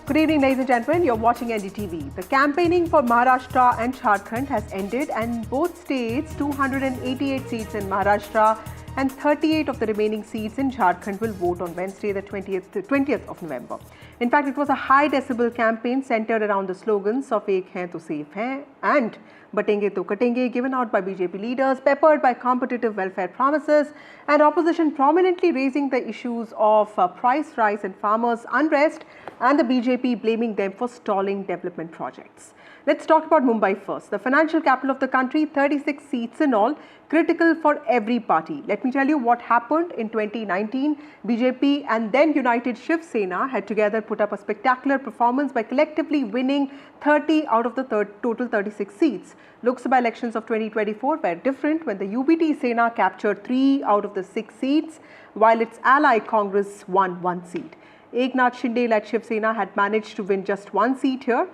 Good evening, ladies and gentlemen. You're watching NDTV. The campaigning for Maharashtra and Jharkhand has ended, and both states, 288 seats in Maharashtra and 38 of the remaining seats in Jharkhand, will vote on Wednesday, the 20th of November. In fact, it was a high decibel campaign centered around the slogans of "Ek hai to safe hai" and "Batenge to Katenge," given out by BJP leaders, peppered by competitive welfare promises, and opposition prominently raising the issues of price rise and farmers' unrest, and the BJP blaming them for stalling development projects. Let's talk about Mumbai first. The financial capital of the country, 36 seats in all, critical for every party. Let me tell you what happened in 2019. BJP and then United Shiv Sena had together put up a spectacular performance by collectively winning 30 out of the total 36 seats. Lok Sabha elections of 2024 were different when the UBT Sena captured 3 out of the 6 seats, while its ally Congress won 1 seat. Eknath Shinde-led Shiv Sena had managed to win just 1 seat here,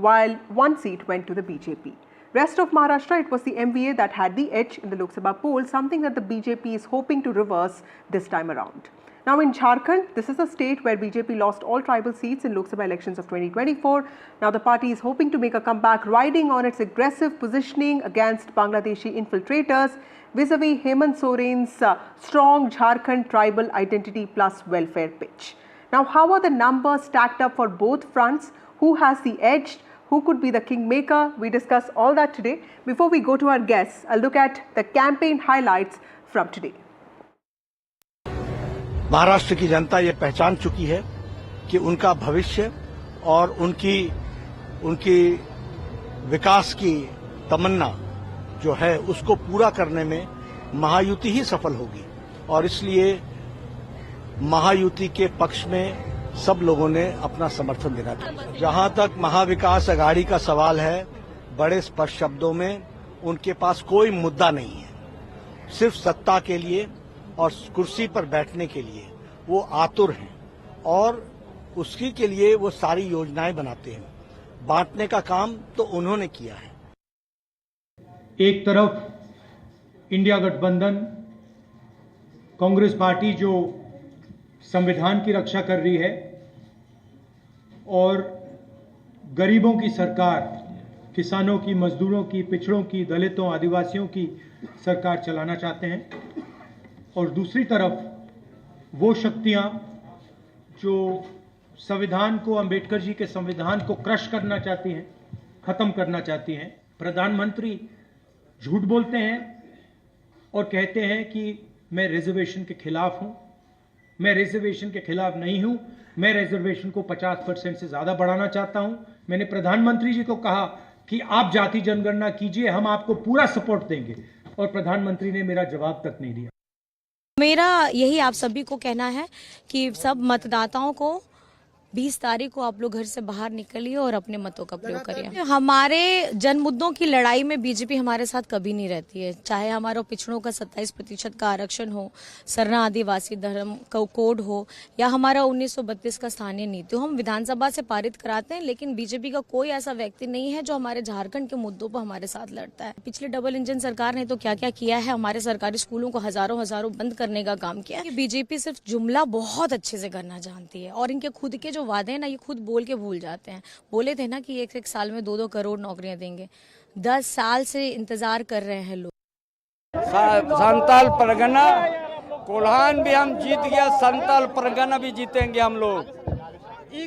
while 1 seat went to the BJP. Rest of Maharashtra, it was the MVA that had the edge in the Lok Sabha poll, something that the BJP is hoping to reverse this time around. Now in Jharkhand, this is a state where BJP lost all tribal seats in Lok Sabha elections of 2024. Now the party is hoping to make a comeback, riding on its aggressive positioning against Bangladeshi infiltrators vis-a-vis Hemant Soren's strong Jharkhand tribal identity plus welfare pitch. Now, how are the numbers stacked up for both fronts? Who has the edge? Who could be the kingmaker? We discuss all that today. Before we go to our guests, a look at the campaign highlights from today. Maharashtra की जनता ये पहचान चुकी है कि उनका भविष्य और उनकी विकास की तमन्ना जो है उसको पूरा करने में महायुति ही सफल होगी, और इसलिए महायुति के पक्ष में सब लोगों ने अपना समर्थन देना चाहिए। जहां तक महाविकास अघाड़ी का सवाल है, बड़े स्पष्ट शब्दों में उनके पास कोई मुद्दा नहीं है। सिर्फ सत्ता के लिए और कुर्सी पर बैठने के लिए वो आतुर हैं, और उसकी के लिए वो सारी योजनाएं बनाते हैं। बांटने का काम तो उन्होंने किया है। एक तरफ इंडिया गठबंधन, कांग्रेस पार्टी जो संविधान की रक्षा कर रही है और गरीबों की सरकार, किसानों की, मजदूरों की, पिछड़ों की, दलितों, आदिवासियों की सरकार चलाना चाहते हैं, और दूसरी तरफ वो शक्तियां जो संविधान को, अंबेडकर जी के संविधान को क्रश करना चाहती हैं, खत्म करना चाहती हैं। प्रधानमंत्री झूठ बोलते हैं और कहते हैं कि मैं रिजर्वेशन के खिलाफ हूं। मैं रिजर्वेशन के खिलाफ नहीं हूं, मैं रिजर्वेशन को 50% से ज्यादा बढ़ाना चाहता हूं। मैंने प्रधानमंत्री जी को कहा कि आप जाति जनगणना कीजिए, हम आपको पूरा सपोर्ट देंगे, और प्रधानमंत्री ने मेरा जवाब तक नहीं दिया। मेरा यही आप सभी को कहना है कि सब मतदाताओं को 20 तारीख को आप लोग घर से बाहर निकलिए और अपने मतों का प्रयोग करिए। हमारे जन मुद्दों की लड़ाई में बीजेपी हमारे साथ कभी नहीं रहती है, चाहे हमारा पिछड़ों का 27% का आरक्षण हो, सरना आदिवासी धर्म का कोड हो, या हमारा 1932 का स्थानीय नीति हो। हम विधानसभा से पारित कराते हैं, लेकिन बीजेपी का कोई ऐसा व्यक्ति नहीं है जो हमारे झारखंड के मुद्दों पर हमारे साथ लड़ता है। पिछले डबल इंजन सरकार ने तो क्या क्या किया है, हमारे सरकारी स्कूलों को हजारों बंद करने का काम किया। बीजेपी सिर्फ जुमला बहुत अच्छे से करना जानती है, और इनके खुद के जो वादे हैं ना, ये खुद बोल के भूल जाते हैं। बोले थे ना कि एक साल में 2-2 करोड़ नौकरियां देंगे। 10 साल से इंतजार कर रहे हैं लोग। संताल परगना कोल्हान भी हम जीत गया, संताल परगना भी जीतेंगे हम लोग,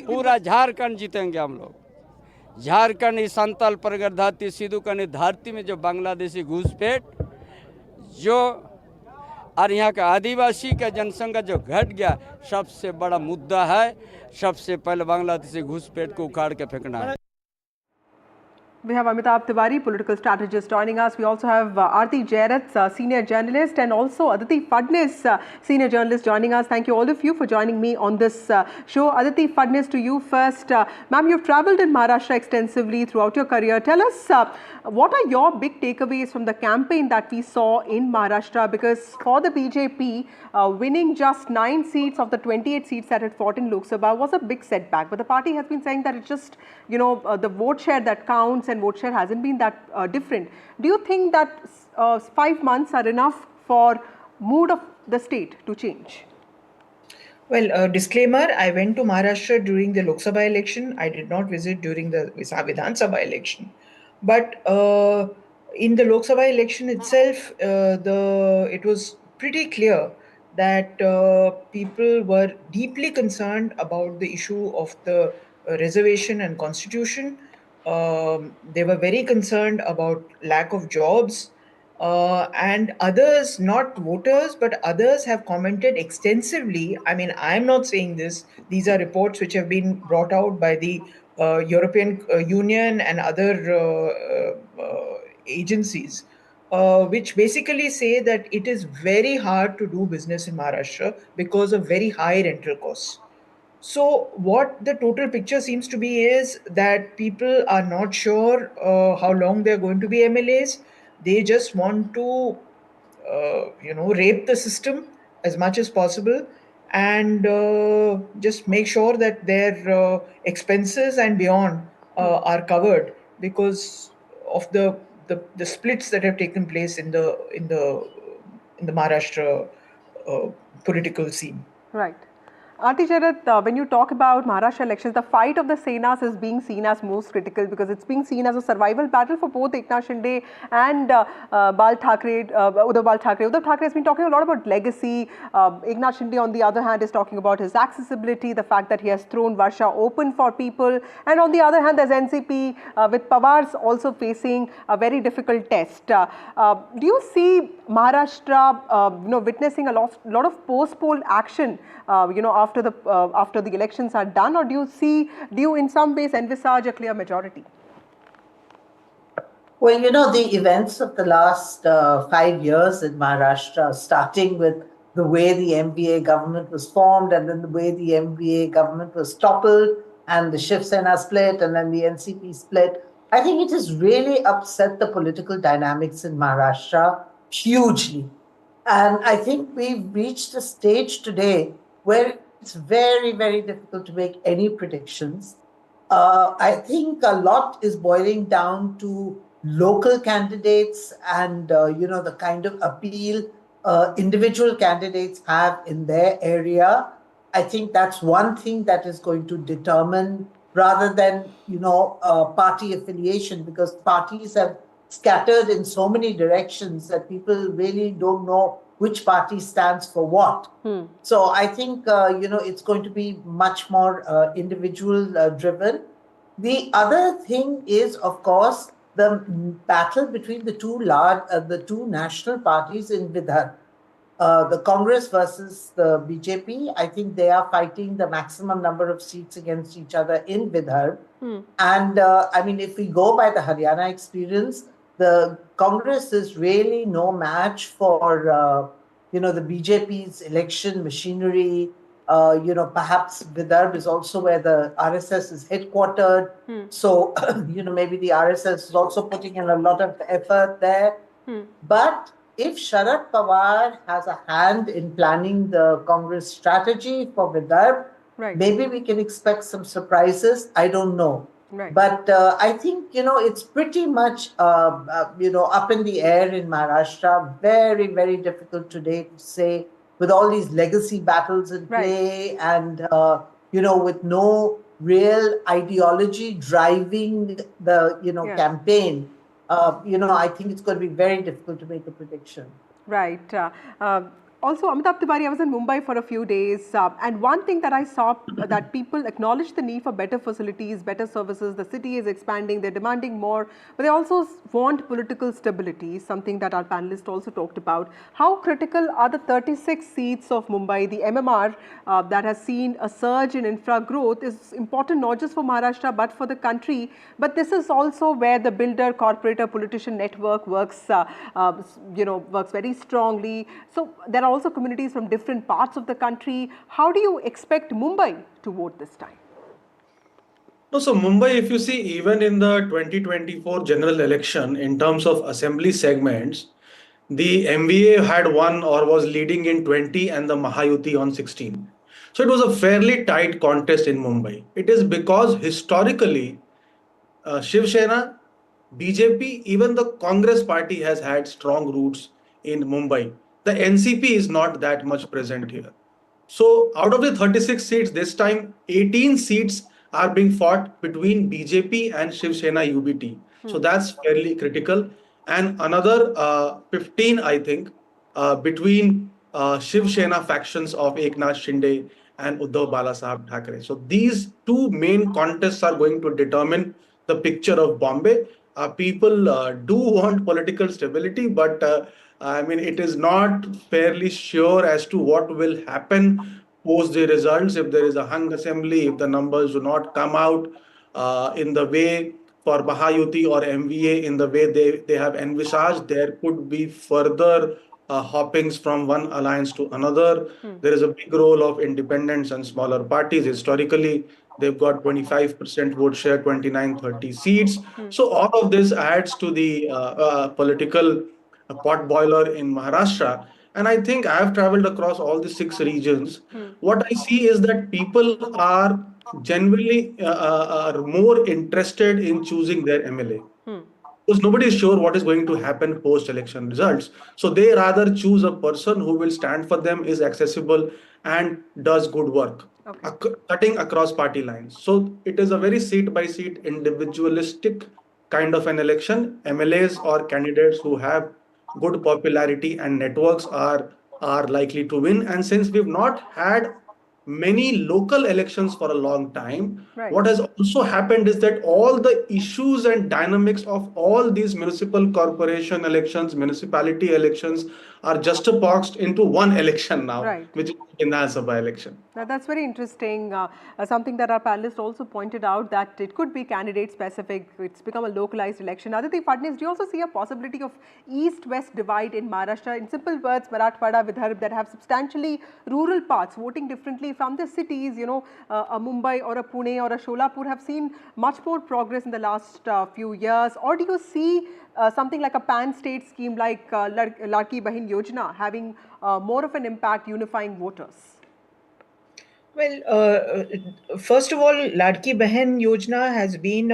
पूरा झारखंड जीतेंगे हम लोग। झारखंड ही संताल परगना धरती सिद्धू करनी धरती में जो बांग्लादेशी घुसपैठ जो और यहाँ का आदिवासी का जनसंख्या जो घट गया, सबसे बड़ा मुद्दा है। सबसे पहले बांग्लादेशी घुसपैठ को उखाड़ के फेंकना है। We have Amitabh Tiwari, political strategist, joining us. We also have Aarti Jairat, senior journalist, and also Aditi Fadnis, senior journalist, joining us. Thank you all of you for joining me on this show. Aditi Fadnis, to you first. Ma'am, you've travelled in Maharashtra extensively throughout your career. Tell us, what are your big takeaways from the campaign that we saw in Maharashtra? Because for the BJP, winning just 9 seats of the 28 seats that it fought in Lok Sabha was a big setback. But the party has been saying that it's just, the vote share that counts, and vote share hasn't been that different. Do you think that 5 months are enough for mood of the state to change? Well, disclaimer, I went to Maharashtra during the Lok Sabha election. I did not visit during the Vidhan Sabha election. But in the Lok Sabha election itself, it was pretty clear that people were deeply concerned about the issue of the reservation and constitution. They were very concerned about lack of jobs, and others, not voters, but others have commented extensively. I mean, I'm not saying this, these are reports which have been brought out by the European Union and other agencies, which basically say that it is very hard to do business in Maharashtra because of very high rental costs. So, what the total picture seems to be is that people are not sure how long they're going to be MLAs. They just want to, rape the system as much as possible, and just make sure that their expenses and beyond are covered because of the splits that have taken place in the Maharashtra uh, political scene. Right. Auntie Sharat, when you talk about Maharashtra elections, the fight of the Senas is being seen as most critical because it's being seen as a survival battle for both Eknath Shinde and Bal Thackeray, Uddhav Bal Thackeray. Uddhav Thackeray has been talking a lot about legacy. Eknath Shinde, on the other hand, is talking about his accessibility, the fact that he has thrown Varsha open for people. And on the other hand, there's NCP with Pawar's also facing a very difficult test. Do you see Maharashtra, witnessing a lot of post-poll action, after the elections are done, or do you in some ways envisage a clear majority? Well, the events of the last 5 years in Maharashtra, starting with the way the MVA government was formed and then the way the MVA government was toppled and the Shiv Sena split and then the NCP split, I think it has really upset the political dynamics in Maharashtra hugely. And I think we've reached a stage today where it's very, very difficult to make any predictions. I think a lot is boiling down to local candidates and, the kind of appeal individual candidates have in their area. I think that's one thing that is going to determine rather than, party affiliation, because parties have scattered in so many directions that people really don't know which party stands for what. So I think, it's going to be much more individual driven. The other thing is, of course, the battle between the two national parties in Vidarbha. The Congress versus the BJP, I think they are fighting the maximum number of seats against each other in Vidarbha. And if we go by the Haryana experience, the Congress is really no match for, the BJP's election machinery. Perhaps Vidarbha is also where the RSS is headquartered. So, maybe the RSS is also putting in a lot of effort there. But if Sharad Pawar has a hand in planning the Congress strategy for Vidarbha, maybe we can expect some surprises. I don't know. But I think, it's pretty much, up in the air in Maharashtra. Very, very difficult today to say, with all these legacy battles in play and, with no real ideology driving the campaign. I think it's going to be very difficult to make a prediction. Right. Also, Amitabh Tiwari, I was in Mumbai for a few days, and one thing that I saw that people acknowledge the need for better facilities, better services. The city is expanding, they're demanding more, but they also want political stability, something that our panelists also talked about. How critical are the 36 seats of Mumbai, the MMR, that has seen a surge in infra growth, is important not just for Maharashtra but for the country. But this is also where the builder, corporator, politician network works, works very strongly. So there are also communities from different parts of the country. How do you expect Mumbai to vote this time? No, so Mumbai, if you see, even in the 2024 general election, in terms of assembly segments, the MVA had won or was leading in 20 and the Mahayuti on 16. So it was a fairly tight contest in Mumbai. It is because historically, Shiv Sena, BJP, even the Congress party has had strong roots in Mumbai. The NCP is not that much present here. So out of the 36 seats, this time 18 seats are being fought between BJP and Shiv Sena UBT. So that's fairly critical. And another 15, I think, between Shiv Sena factions of Eknath Shinde and Uddhav Balasaheb Thackeray. So these two main contests are going to determine the picture of Bombay. People do want political stability, but I mean, it is not fairly sure as to what will happen post the results. If there is a hung assembly, if the numbers do not come out in the way for Mahayuti or MVA in the way they have envisaged, there could be further hoppings from one alliance to another. There is a big role of independents and smaller parties. Historically, they've got 25% vote share, 29-30 seats. So all of this adds to the political pot boiler in Maharashtra. And I think I have traveled across all the 6 regions. What I see is that people are genuinely are more interested in choosing their MLA because nobody is sure what is going to happen post election results. So they rather choose a person who will stand for them, is accessible, and does good work, cutting across party lines. So it is a very seat by seat individualistic kind of an election. MLAs or candidates who have good popularity and networks are likely to win. And since we've not had many local elections for a long time, what has also happened is that all the issues and dynamics of all these municipal corporation elections, municipality elections are juxtaposed into one election now, which is the Vidhan Sabha election. Now, that's very interesting. Something that our panelists also pointed out, that it could be candidate specific. It's become a localized election. Aditi Fadnis, do you also see a possibility of East-West divide in Maharashtra? In simple words, Marathwada, Vidarbha, that have substantially rural parts voting differently from the cities, you know, a Mumbai or a Pune or a Sholapur have seen much more progress in the last few years. Or do you see something like a pan-state scheme like Ladki Bahin Yojana having more of an impact unifying voters? Well, first of all, Ladki Bahin Yojana has been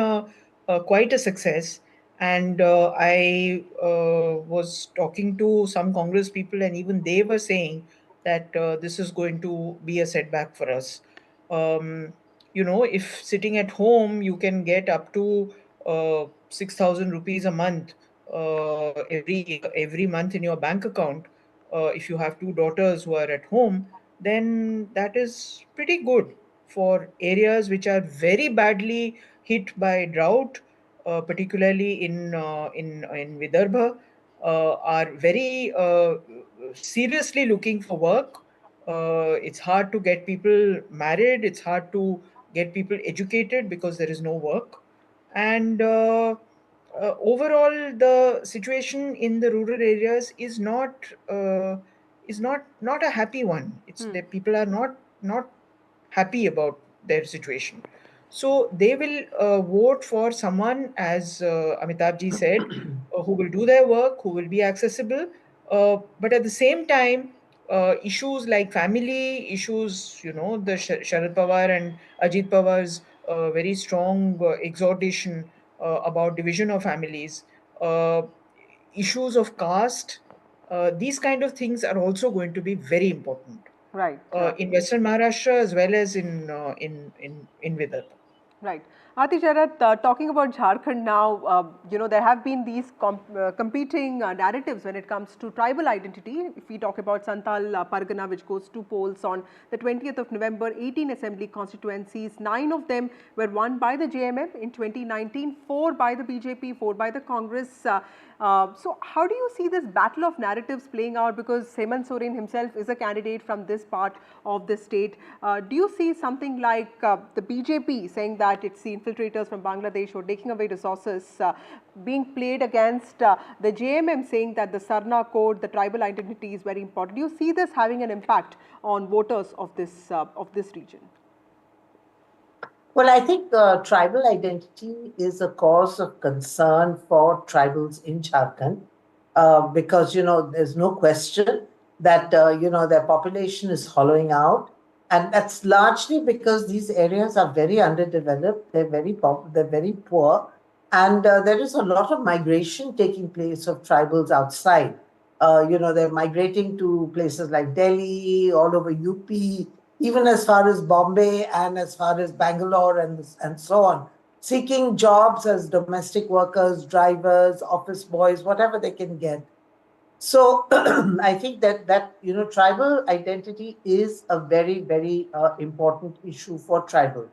quite a success. And I was talking to some Congress people, and even they were saying that this is going to be a setback for us. You know, if sitting at home, you can get up to 6,000 rupees a month every month in your bank account. If you have two daughters who are at home, then that is pretty good for areas which are very badly hit by drought, particularly in Vidarbha, are very seriously looking for work. It's hard to get people married. It's hard to get people educated because there is no work. And overall, the situation in the rural areas is not a happy one. It's that people are not happy about their situation. So they will vote for someone, as Amitabh ji said, who will do their work, who will be accessible. But at the same time, issues like family issues, you know, the Sharad Pawar and Ajit Pawar's very strong exhortation about division of families, issues of caste, these kind of things are also going to be very important. In Western Maharashtra as well as in Vidarbha. Right. Ati Sharat, talking about Jharkhand now, you know, there have been these competing narratives when it comes to tribal identity. If we talk about Santal Pargana, which goes to polls on the 20th of November, 18 assembly constituencies, 9 of them were won by the JMM in 2019, 4 by the BJP, 4 by the Congress. So how do you see this battle of narratives playing out? Because Hemant Soren himself is a candidate from this part of the state. Do you see something like the BJP saying that it's the infiltrators from Bangladesh or taking away resources being played against the JMM saying that the Sarna code, the tribal identity is very important? Do you see this having an impact on voters of this region? Well, I think tribal identity is a cause of concern for tribals in Jharkhand because, you know, there's no question that, you know, their population is hollowing out. And that's largely because these areas are very underdeveloped, they're very poor, and there is a lot of migration taking place of tribals outside. They're migrating to places like Delhi, all over UP, even as far as Bombay and as far as Bangalore and so on, seeking jobs as domestic workers, drivers, office boys, whatever they can get. So I think that tribal identity is a very, very important issue for tribals.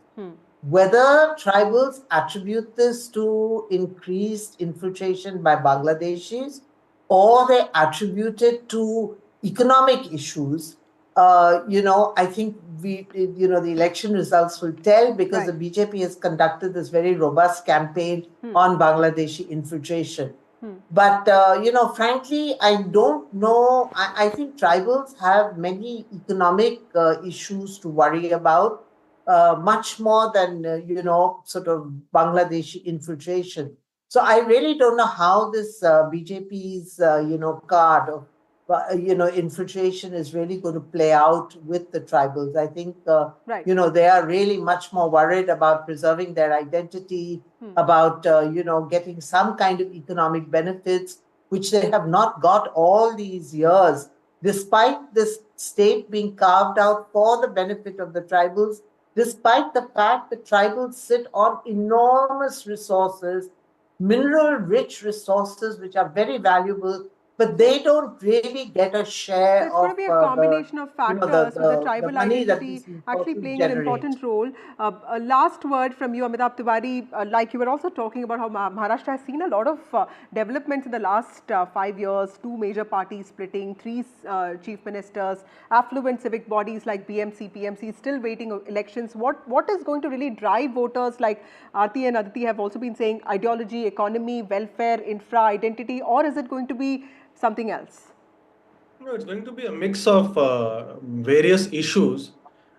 Whether tribals attribute this to increased infiltration by Bangladeshis or they attribute it to economic issues, I think the election results will tell, because Right. the BJP has conducted this very robust campaign on Bangladeshi infiltration. But, frankly, I don't know. I think tribals have many economic issues to worry about, much more than, sort of Bangladeshi infiltration. So I really don't know how this BJP's, card of, infiltration is really going to play out with the tribals. I think, Right. they are really much more worried about preserving their identity, about, getting some kind of economic benefits, which they have not got all these years, despite this state being carved out for the benefit of the tribals, despite the fact that tribals sit on enormous resources, mineral-rich resources, which are very valuable, but they don't really get a So share it's going to of be a combination of factors with the the tribal money that identity these actually resources playing an generate. important role. A last word from you, Amitabh Tiwari. Like you were also talking about how Maharashtra has seen a lot of developments in the last 5 years, two major parties splitting, three chief ministers, affluent civic bodies like BMC, PMC still waiting elections. What is going to really drive voters like Aarti and Aditi have also been saying, ideology, economy, welfare, infra, identity, or is it going to be something else? No, it's going to be a mix of various issues,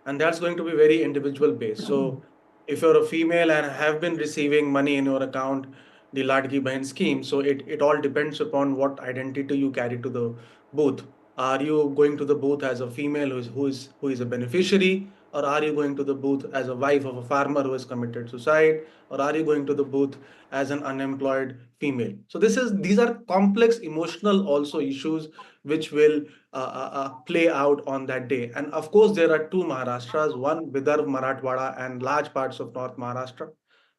and that's going to be very individual based. So, if you're a female and have been receiving money in your account, the Ladki Bahin scheme, so it all depends upon what identity you carry to the booth. Are you going to the booth as a female who is a beneficiary, or are you going to the booth as a wife of a farmer who has committed suicide, or are you going to the booth as an unemployed female? So these are complex emotional also issues which will play out on that day. And of course, there are two Maharashtras, one Vidarbha, Marathwada, and large parts of North Maharashtra,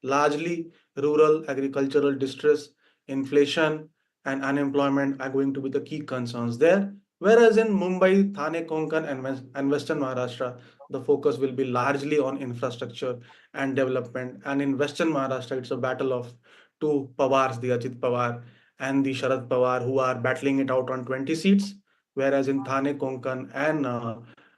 largely rural agricultural distress, inflation, and unemployment are going to be the key concerns there. Whereas in Mumbai, Thane, Konkan, and Western Maharashtra, the focus will be largely on infrastructure and development. And in Western Maharashtra, it's a battle of two Pawars, the Ajit Pawar and the Sharad Pawar, who are battling it out on 20 seats. Whereas in Thane, Konkan, and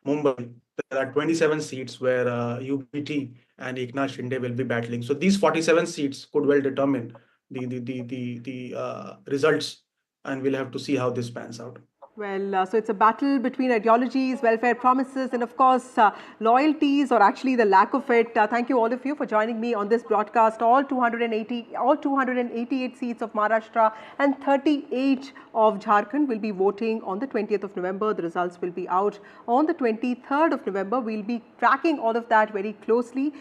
Mumbai, there are 27 seats where UBT and Eknath Shinde will be battling. So these 47 seats could well determine the results, and we'll have to see how this pans out. Well, so it's a battle between ideologies, welfare promises, and of course, loyalties, or actually the lack of it. Thank you all of you for joining me on this broadcast. All 288 seats of Maharashtra and 38 of Jharkhand will be voting on the 20th of November. The results will be out on the 23rd of November. We'll be tracking all of that very closely.